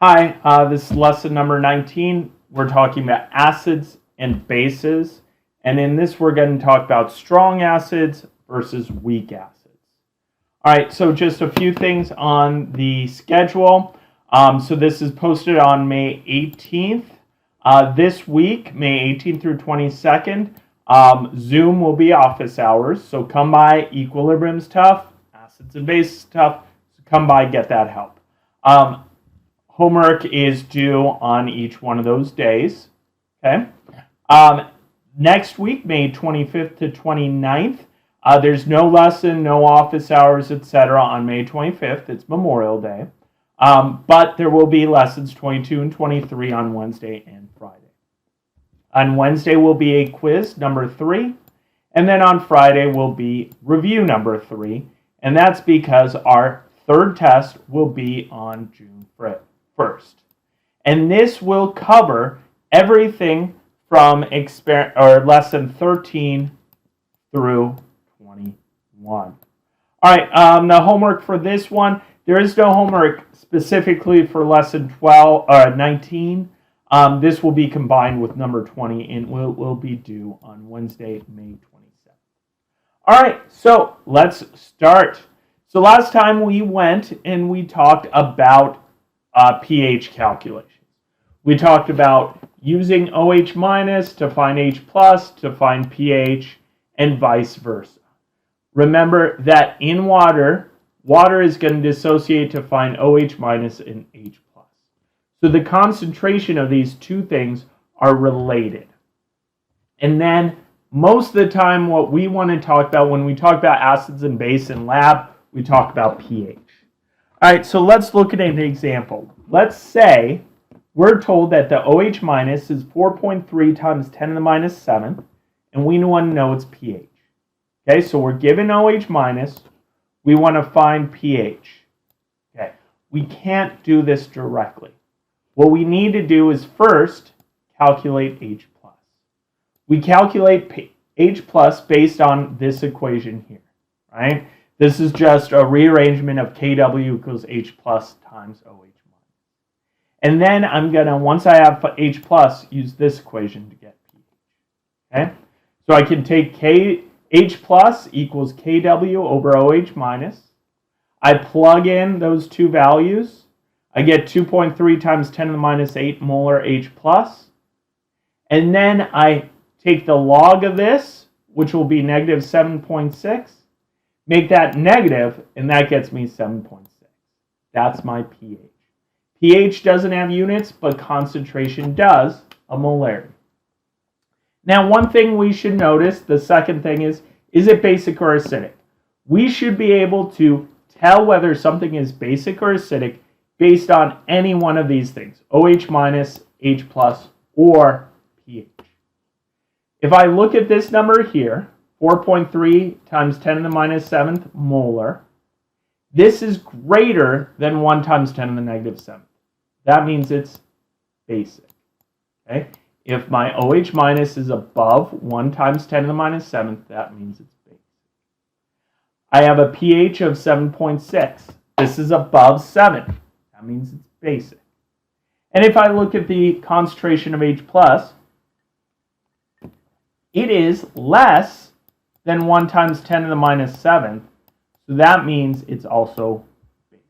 Hi, this is lesson number 19. We're talking about acids and bases. And in this, we're going to talk about strong acids versus weak acids. All right, so just a few things on the schedule. So this is posted on May 18th. This week, May 18th through 22nd, Zoom will be office hours. So come by. Equilibrium's tough. Acids and bases tough. So come by, get that help. Homework is due on each one of those days. Okay. Next week, May 25th to 29th, there's no lesson, no office hours, etc. on May 25th. It's Memorial Day. But there will be lessons 22 and 23 on Wednesday and Friday. On Wednesday will be a quiz, number 3. And then on Friday will be review number 3. And that's because our third test will be on June 1st. And this will cover everything from lesson 13 through 21. All right, the homework for this one, there is no homework specifically for lesson 19. This will be combined with number 20 and will be due on Wednesday, May 27th. All right, so let's start. So last time we went and we talked about pH calculations. We talked about using OH minus to find H plus to find pH and vice versa. Remember that in water is going to dissociate to find OH minus and H plus. So the concentration of these two things are related. And then most of the time what we want to talk about when we talk about acids and base in lab, we talk about pH. All right, so let's look at an example. Let's say we're told that the OH minus is 4.3 times 10 to the minus 7, and we want to know its pH. Okay, so we're given OH minus. We want to find pH. Okay, we can't do this directly. What we need to do is first calculate H plus. We calculate H plus based on this equation here, right? This is just a rearrangement of Kw equals H plus times OH minus. And then I'm going to, once I have H plus, use this equation to get pH. Okay? So I can take H plus equals Kw over OH minus. I plug in those two values. I get 2.3 times 10 to the minus 8 molar H plus. And then I take the log of this, which will be negative 7.6. Make that negative, and that gets me 7.6. That's my pH. pH doesn't have units, but concentration does, a molarity. Now, one thing we should notice, the second thing is it basic or acidic? We should be able to tell whether something is basic or acidic based on any one of these things, OH minus, H plus, or pH. If I look at this number here, 4.3 times 10 to the minus 7th molar. This is greater than 1 times 10 to the negative 7th. That means it's basic. Okay? If my OH minus is above 1 times 10 to the minus 7th, that means it's basic. I have a pH of 7.6. This is above 7. That means it's basic. And if I look at the concentration of H plus, it is less than 1 times 10 to the minus 7th. So that means it's also basic.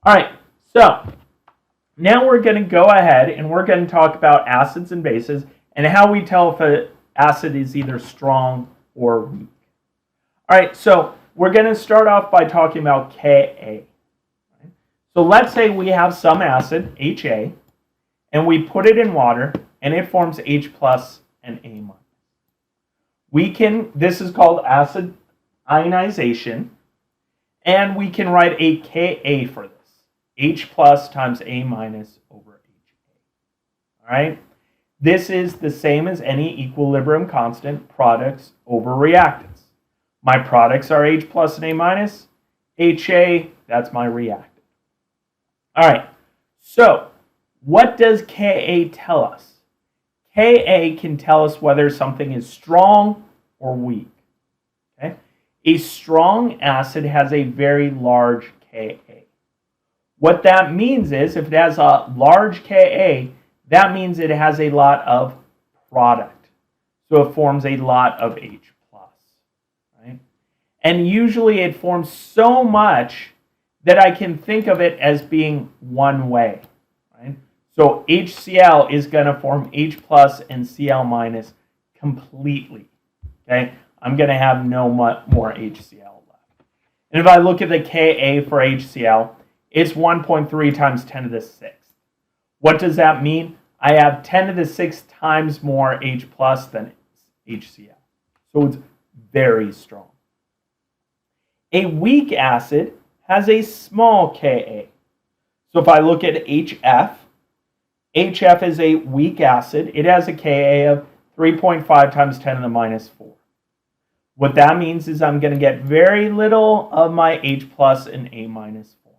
All right, so now we're going to go ahead and we're going to talk about acids and bases and how we tell if an acid is either strong or weak. All right, so we're going to start off by talking about Ka. So let's say we have some acid, Ha, and we put it in water and it forms H plus and A minus. This is called acid ionization, and we can write a Ka for this. H plus times A minus over Ha. All right? This is the same as any equilibrium constant, products over reactants. My products are H plus and A minus. Ha, that's my reactant. All right, so what does Ka tell us? Ka can tell us whether something is strong or weak. Okay? A strong acid has a very large Ka. What that means is if it has a large Ka, that means it has a lot of product. So it forms a lot of H+, right? And usually it forms so much that I can think of it as being one way, right? So HCl is going to form H+ and Cl- completely, okay? I'm going to have no more HCl left. And if I look at the Ka for HCl, it's 1.3 times 10 to the 6th. What does that mean? I have 10 to the 6th times more H+ than HCl. So it's very strong. A weak acid has a small Ka. So if I look at HF, HF is a weak acid. It has a Ka of 3.5 times 10 to the -4. What that means is I'm going to get very little of my H+ and A- form.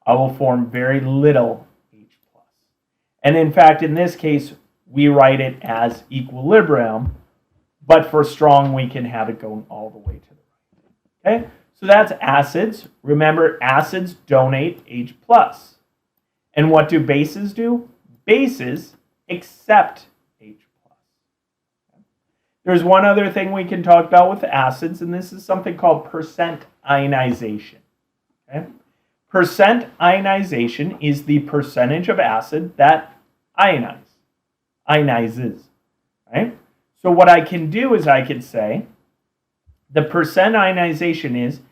I will form very little H+. And in fact, in this case, we write it as equilibrium, but for strong, we can have it going all the way to the right. Okay? So that's acids. Remember, acids donate H+. And what do bases do? Bases accept H+. There's one other thing we can talk about with acids, and this is something called percent ionization. Okay? Percent ionization is the percentage of acid that ionizes. Right? So what I can do is I can say the percent ionization is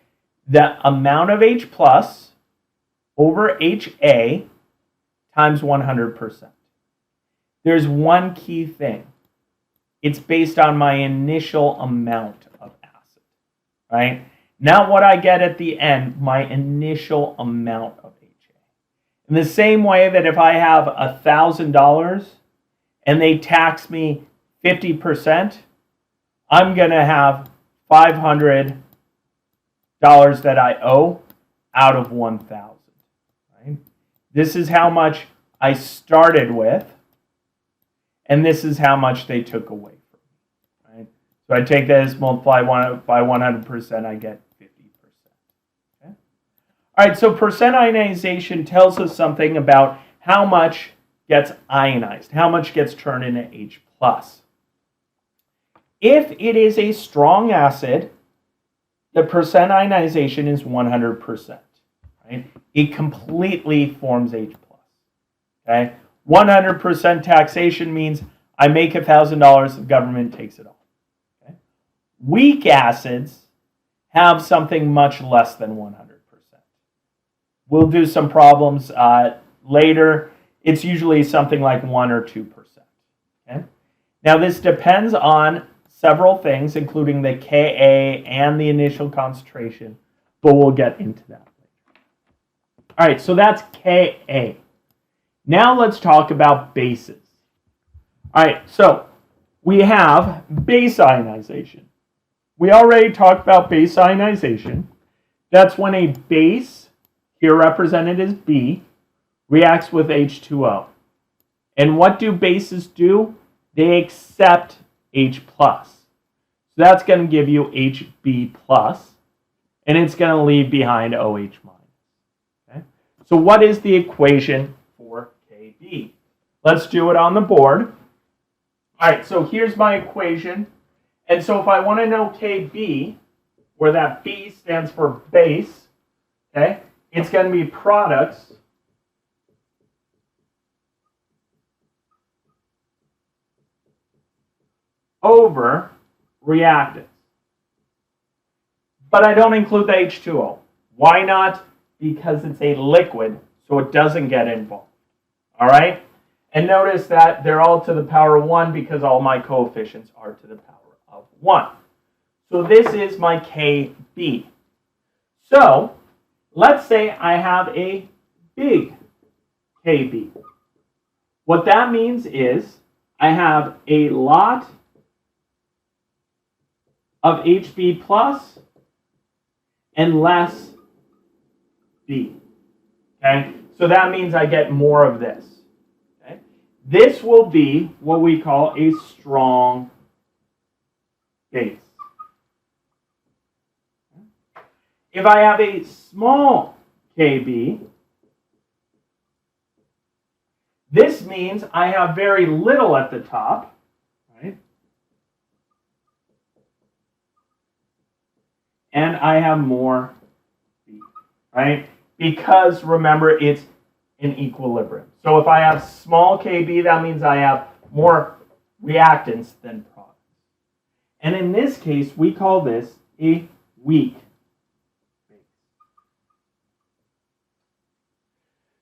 the amount of H+ over HA times 100%. There's one key thing. It's based on my initial amount of acid, right? Not what I get at the end, my initial amount of HA. In the same way that if I have $1,000 and they tax me 50%, I'm going to have $500 that I owe out of 1,000. Right? This is how much I started with, and this is how much they took away from me. Right? So I take this, multiply by 100%, I get 50%. Okay? All right, so percent ionization tells us something about how much gets ionized, how much gets turned into H+. If it is a strong acid, the percent ionization is 100%. Right? It completely forms H+. Okay? 100% taxation means I make $1,000, the government takes it all. Okay? Weak acids have something much less than 100%. We'll do some problems later. It's usually something like 1 or 2%. Okay? Now this depends on several things, including the Ka and the initial concentration, but we'll get into that later. All right, so that's Ka. Now let's talk about bases. All right, so we have base ionization. We already talked about base ionization. That's when a base, here represented as B, reacts with H2O. And what do bases do? They accept H+. So that's going to give you Hb+, and it's going to leave behind OH-. Okay? So what is the equation for Kb? Let's do it on the board. All right, so here's my equation. And so if I want to know Kb, where that B stands for base, okay, it's going to be products over reactants. But I don't include the H2O. Why not? Because it's a liquid, so it doesn't get involved. All right? And notice that they're all to the power of 1 because all my coefficients are to the power of 1. So this is my Kb. So let's say I have a big Kb. What that means is I have a lot of Hb plus and less B. Okay? So that means I get more of this. Okay? This will be what we call a strong base. If I have a small Kb, This means I have very little at the top, right? And I have more B, right? Because remember, it's in equilibrium. So if I have small kb, that means I have more reactants than products. And in this case, we call this a weak base.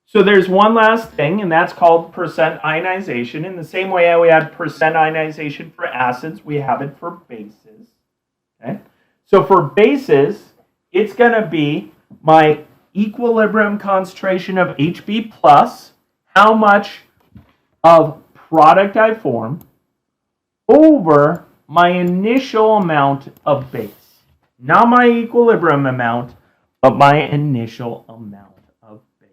So there's one last thing, and that's called percent ionization. In the same way we had percent ionization for acids, we have it for bases. Okay? So for bases, it's going to be my equilibrium concentration of Hb plus how much of product I form over my initial amount of base. Not my equilibrium amount, but my initial amount of base.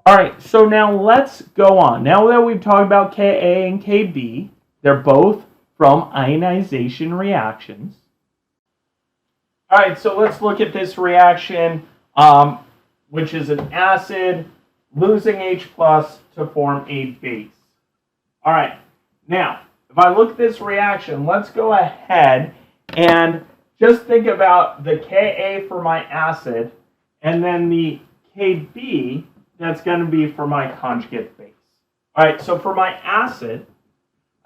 All right, so now let's go on. Now that we've talked about Ka and Kb, they're both from ionization reactions. All right, so let's look at this reaction, which is an acid losing H plus to form a base. All right, now, if I look at this reaction, let's go ahead and just think about the Ka for my acid and then the Kb that's going to be for my conjugate base. All right, so for my acid,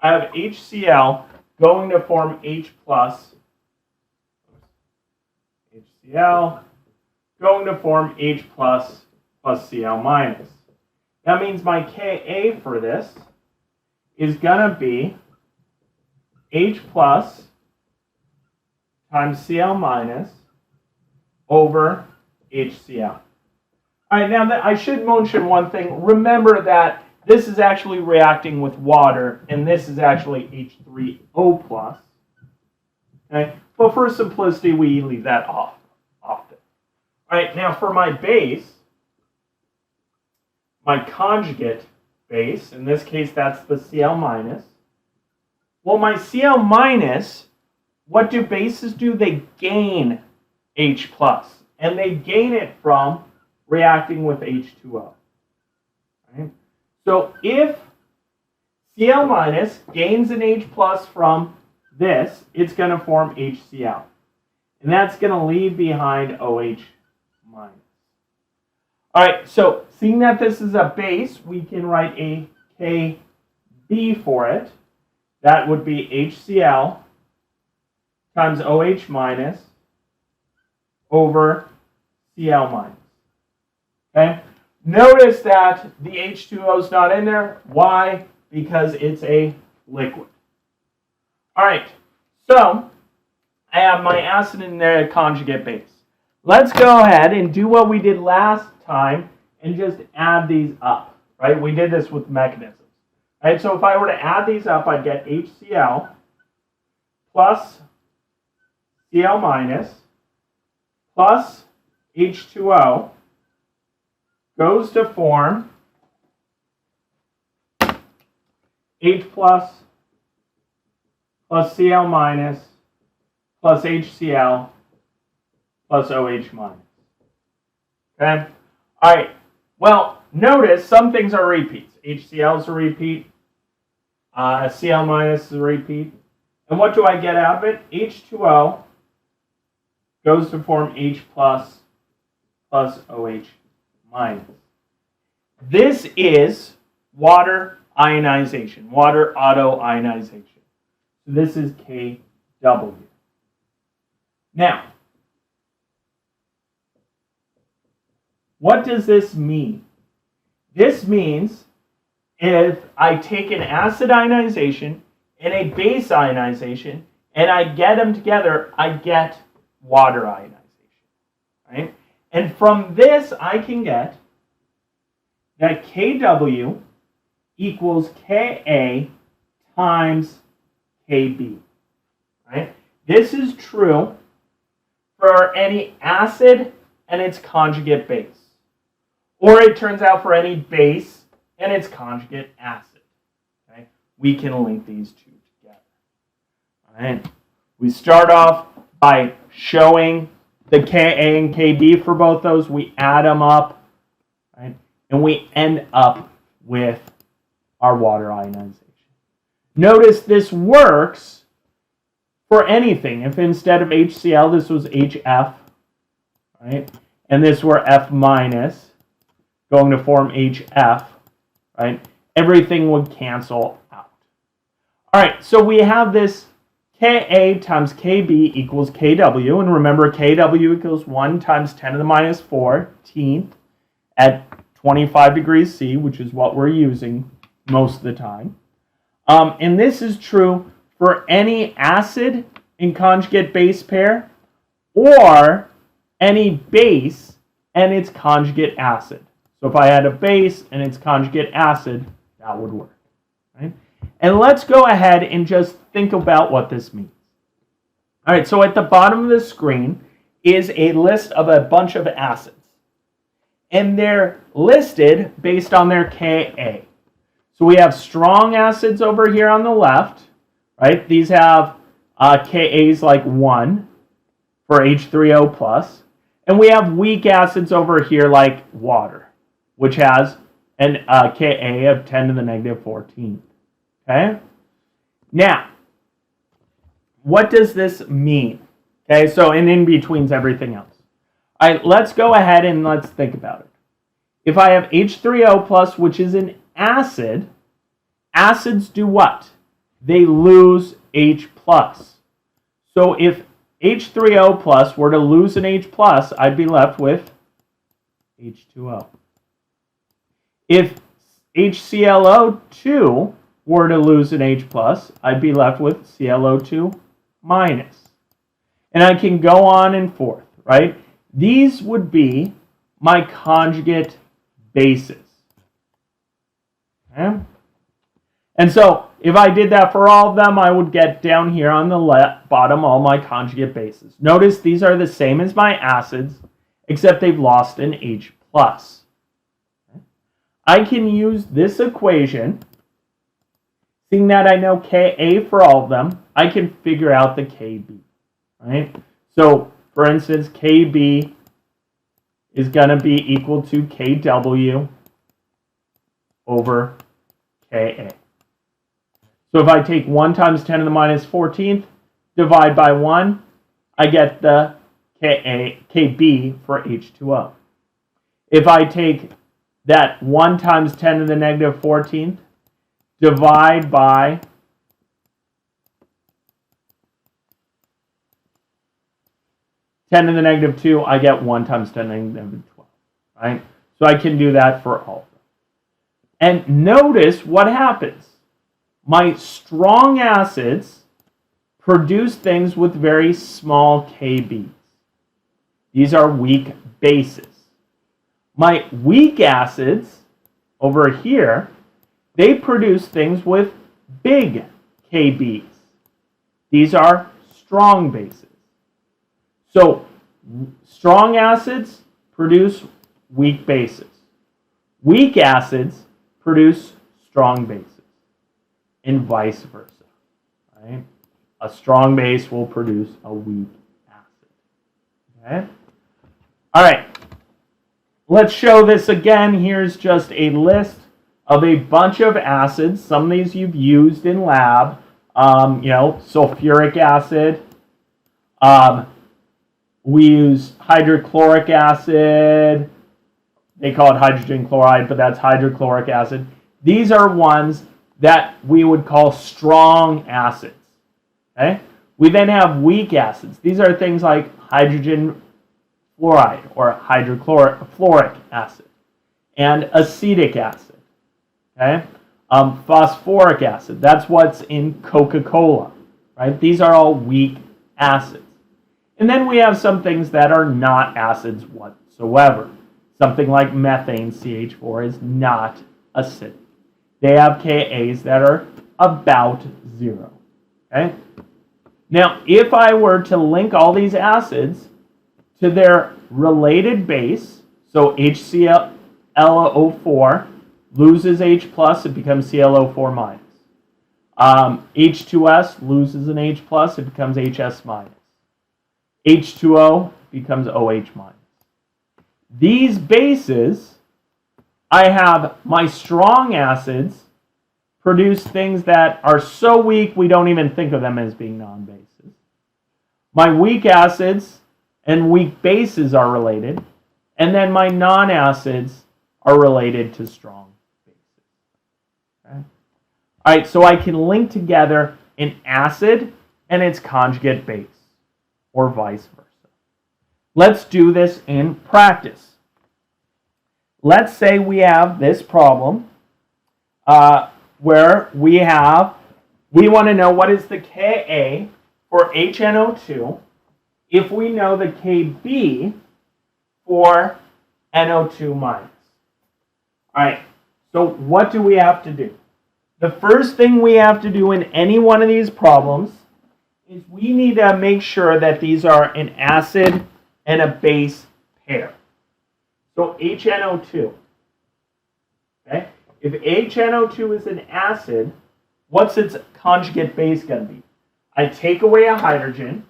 I have HCl going to form H plus, HCl going to form H plus Cl minus. That means my Ka for this is going to be H plus times Cl minus over HCl. All right, now that I should mention one thing. Remember that this is actually reacting with water, and this is actually H3O plus. Okay, but for simplicity, we leave that off often. All right, now for my base, my conjugate base, in this case, that's the Cl minus. Well, my Cl minus, what do bases do? They gain H plus, and they gain it from reacting with H2O. Right? So if Cl minus gains an H plus from this, it's going to form HCl. And that's going to leave behind OH minus. All right, so seeing that this is a base, we can write a Kb for it. That would be HCl times OH minus over Cl minus. Okay? Notice that the H2O is not in there. Why? Because it's a liquid. All right, so I have my acid in there, conjugate base. Let's go ahead and do what we did last time and just add these up, right? We did this with mechanisms. Right, so if I were to add these up, I'd get HCl plus Cl minus plus H2O goes to form H plus Cl minus plus HCl plus OH minus. Okay? All right. Well, notice some things are repeats. HCl is a repeat. Cl minus is a repeat. And what do I get out of it? H2O goes to form H plus OH minus. This is water ionization, water autoionization. So this is Kw. Now, what does this mean? This means if I take an acid ionization and a base ionization and I get them together, I get water ionization. Right? And from this, I can get that Kw equals Ka times Kb. Right? This is true for any acid and its conjugate base. Or it turns out for any base and its conjugate acid. Okay? We can link these two together. All right? We start off by showing the Ka and Kb for both those. We add them up, right? And we end up with our water ionization. Notice this works for anything. If instead of HCl, this was HF, right? And this were F minus, going to form HF, right? Everything would cancel out. All right, so we have this Ka times Kb equals Kw. And remember, Kw equals 1 times 10 to the minus 14th at 25 degrees C, which is what we're using most of the time. And this is true for any acid in conjugate base pair or any base and its conjugate acid. So if I had a base and its conjugate acid, that would work. Right? And let's go ahead and just think about what this means. All right, so at the bottom of the screen is a list of a bunch of acids. And they're listed based on their Ka. So we have strong acids over here on the left, right? These have Kas like 1 for H3O plus. And we have weak acids over here like water, which has an Ka of 10 to the negative 14. Okay? Now, what does this mean? Okay, so and in between's everything else. All right, let's go ahead and let's think about it. If I have H3O plus, which is an acid, acids do what? They lose H plus. So if H3O plus were to lose an H plus, I'd be left with H2O. If HClO2 were to lose an H plus, I'd be left with ClO2 minus. And I can go on and forth, right? These would be my conjugate bases. Okay? And so if I did that for all of them, I would get down here on the bottom all my conjugate bases. Notice these are the same as my acids, except they've lost an H plus. Okay? I can use this equation. Seeing that I know Ka for all of them, I can figure out the Kb. Right? So, for instance, Kb is going to be equal to Kw over Ka. So if I take 1 times 10 to the minus 14th, divide by 1, I get the Kb for H2O. If I take that 1 times 10 to the negative 14th, divide by 10 to the negative 2, I get 1 times 10 to the negative 12. Right? So I can do that for all of them. And notice what happens. My strong acids produce things with very small Kb's. These are weak bases. My weak acids over here, they produce things with big Kb's. These are strong bases. So strong acids produce weak bases. Weak acids produce strong bases. And vice versa. Right? A strong base will produce a weak acid. Okay? All right. Let's show this again. Here's just a list of a bunch of acids. Some of these you've used in lab. Sulfuric acid. We use hydrochloric acid. They call it hydrogen chloride, but that's hydrochloric acid. These are ones that we would call strong acids. Okay? We then have weak acids. These are things like hydrogen fluoride or hydrofluoric acid and acetic acid. Okay? Phosphoric acid. That's what's in Coca-Cola. Right? These are all weak acids. And then we have some things that are not acids whatsoever. Something like methane, CH4, is not acidic. They have Kas that are about 0. Okay? Now, if I were to link all these acids to their related base, so HClO4 loses H plus, it becomes ClO4 minus. H2S loses an H plus, it becomes HS minus. H2O becomes OH minus. These bases, I have my strong acids produce things that are so weak we don't even think of them as being non-bases. My weak acids and weak bases are related, and then my non-acids are related to strong bases. Okay? All right, so I can link together an acid and its conjugate base, or vice versa. Let's do this in practice. Let's say we have this problem where we want to know what is the Ka for HNO2 if we know the Kb for NO2 minus. All right, so what do we have to do? The first thing we have to do in any one of these problems is we need to make sure that these are an acid and a base pair. So HNO2, okay? If HNO2 is an acid, what's its conjugate base going to be? I take away a hydrogen,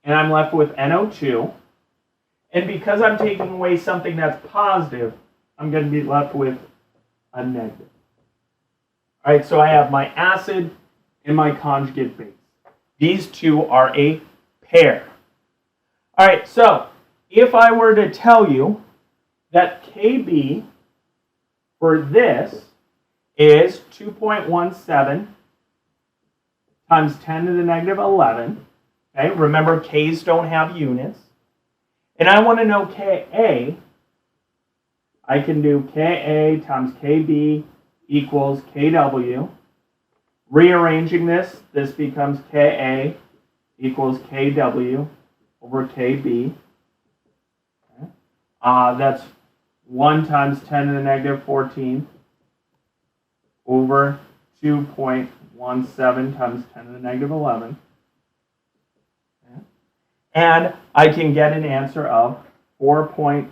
and I'm left with NO2. And because I'm taking away something that's positive, I'm going to be left with a negative. All right, so I have my acid and my conjugate base. These two are a pair. All right, so if I were to tell you that Kb for this is 2.17 times 10 to the negative 11, okay, remember K's don't have units, and I want to know Ka, I can do Ka times Kb equals Kw. Rearranging this becomes Ka equals Kw over Kb. Okay. That's 1 times 10 to the negative 14 over 2.17 times 10 to the negative 11. Okay. And I can get an answer of 4.6.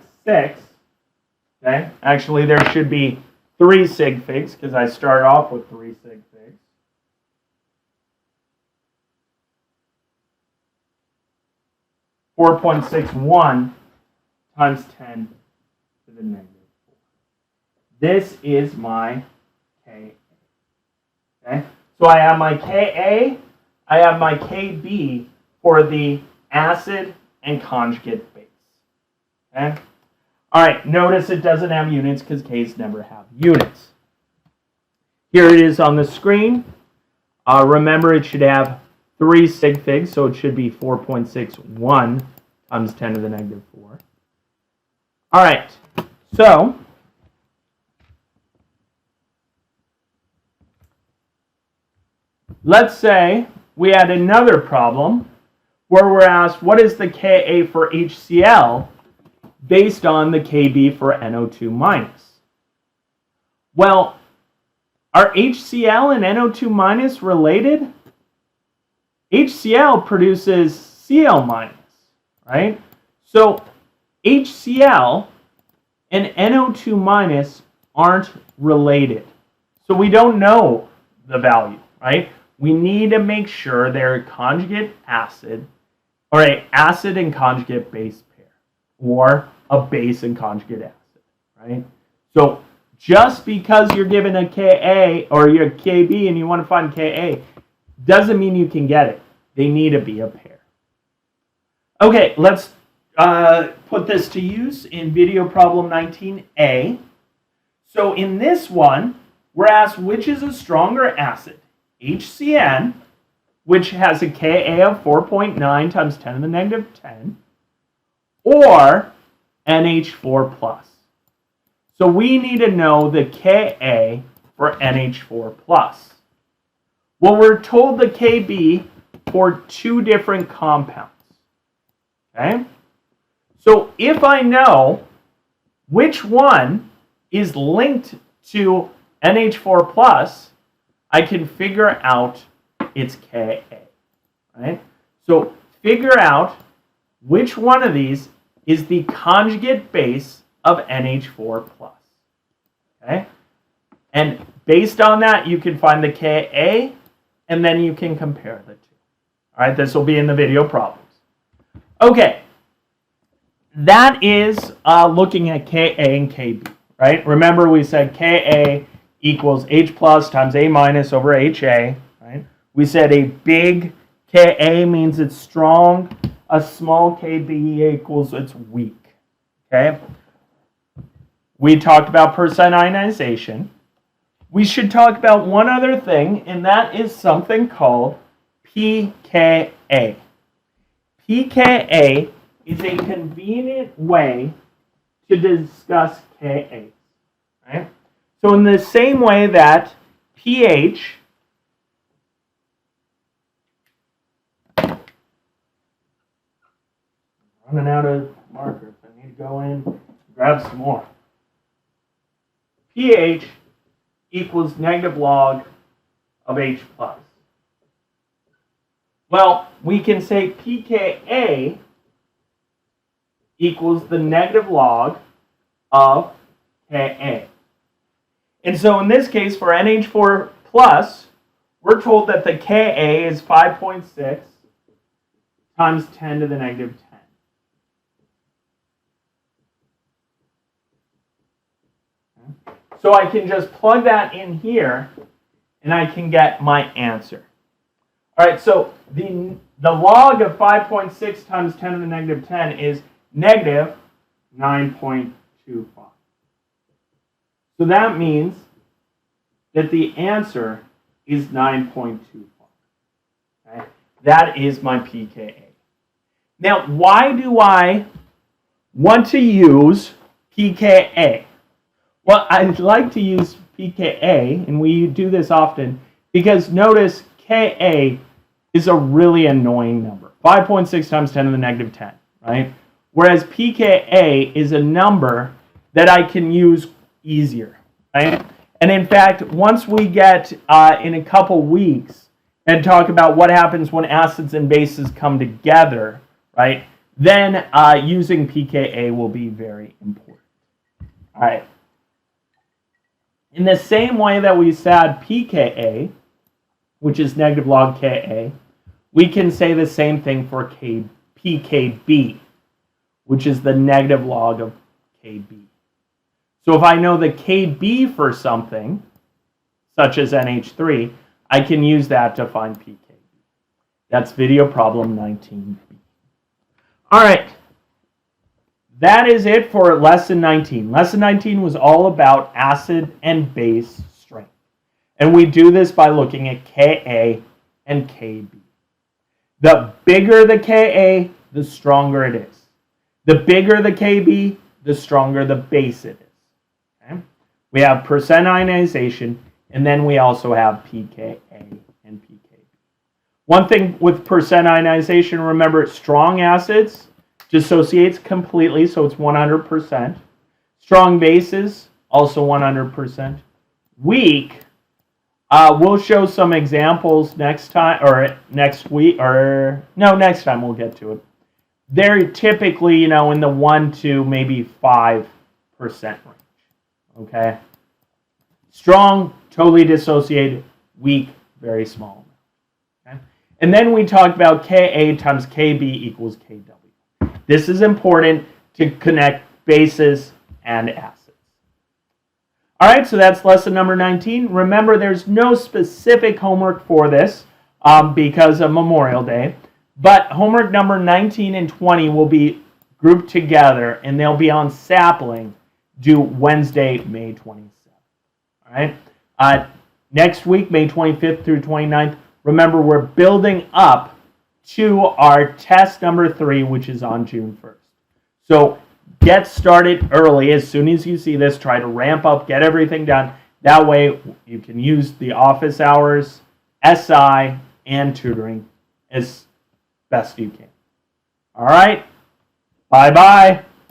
Okay. Actually, there should be 3 sig figs because I started off with 3 sig figs. (4.61) times 10 to the negative 4. This is my Ka. Okay? So I have my Ka, I have my Kb for the acid and conjugate base. Okay? All right, notice it doesn't have units because Ks never have units. Here it is on the screen. Remember, it should have 3 sig figs, so it should be 4.61 times 10 to the negative 4. All right, so let's say we had another problem where we're asked what is the Ka for HCl based on the Kb for NO2 minus. Well, are HCl and NO2 minus related? HCl produces Cl minus, right? So HCl and NO2 minus aren't related. So we don't know the value, right? We need to make sure they're a conjugate acid, or an acid and conjugate base pair, or a base and conjugate acid, right? So just because you're given a Ka or your Kb and you want to find Ka doesn't mean you can get it. They need to be a pair. Okay, let's put this to use in video problem 19a. So in this one, we're asked which is a stronger acid, HCN, which has a Ka of 4.9 times 10 to the negative 10, or NH4 plus. So we need to know the Ka for NH4 plus. Well, we're told the Kb for 2 different compounds. Okay? So if I know which one is linked to NH4 plus, I can figure out its Ka. Right? So figure out which one of these is the conjugate base of NH4 plus. Okay? And based on that, you can find the Ka, and then you can compare the two. All right, this will be in the video problems. Okay. that is looking at Ka and Kb, right? Remember we said Ka equals H plus times A minus over HA, right? We said a big Ka means it's strong, a small Kb equals it's weak, okay? We talked about percent ionization. We should talk about one other thing, and that is something called pKa. pKa is a convenient way to discuss Ka, right? So in the same way that pH running out of markers. I need to go in, grab some more. pH equals negative log of H plus. Well, we can say pKa equals the negative log of Ka. And so in this case, for NH4 plus, we're told that the Ka is 5.6 times 10 to the negative 10. So I can just plug that in here, and I can get my answer. All right, so the log of 5.6 times 10 to the negative 10 is negative 9.25. So that means that the answer is 9.25. Okay? That is my pKa. Now, why do I want to use pKa? Well, I'd like to use pKa, and we do this often, because notice Ka is a really annoying number. 5.6 times 10 to the negative 10, right? Whereas pKa is a number that I can use easier, right? And in fact, once we get in a couple weeks and talk about what happens when acids and bases come together, right, then using pKa will be very important. All right. In the same way that we said pKa, which is negative log Ka, we can say the same thing for pKb, which is the negative log of Kb. So if I know the Kb for something, such as NH3, I can use that to find pKb. That's video problem 19b. All right. That is it for lesson 19. Lesson 19 was all about acid and base strength. And we do this by looking at Ka and Kb. The bigger the Ka, the stronger it is. The bigger the Kb, the stronger the base it is. Okay? We have percent ionization, and then we also have pKa and pKb. One thing with percent ionization, remember, strong acids dissociates completely, so it's 100%. Strong bases, also 100%. Weak, we'll show some examples next time, or next week, or no, next time we'll get to it. They're typically, in the 1 to maybe 5% range, okay? Strong, totally dissociated. Weak, very small. Okay? And then we talked about Ka times Kb equals Kw. This is important to connect bases and acids. All right, so that's lesson number 19. Remember, there's no specific homework for this because of Memorial Day, but homework number 19 and 20 will be grouped together, and they'll be on sapling due Wednesday, May 27th. All right, next week, May 25th through 29th, remember, we're building up to our test number 3, which is on June 1st. So get started early. As soon as you see this, try to ramp up, get everything done. That way you can use the office hours, SI, and tutoring as best you can. All right? Bye-bye.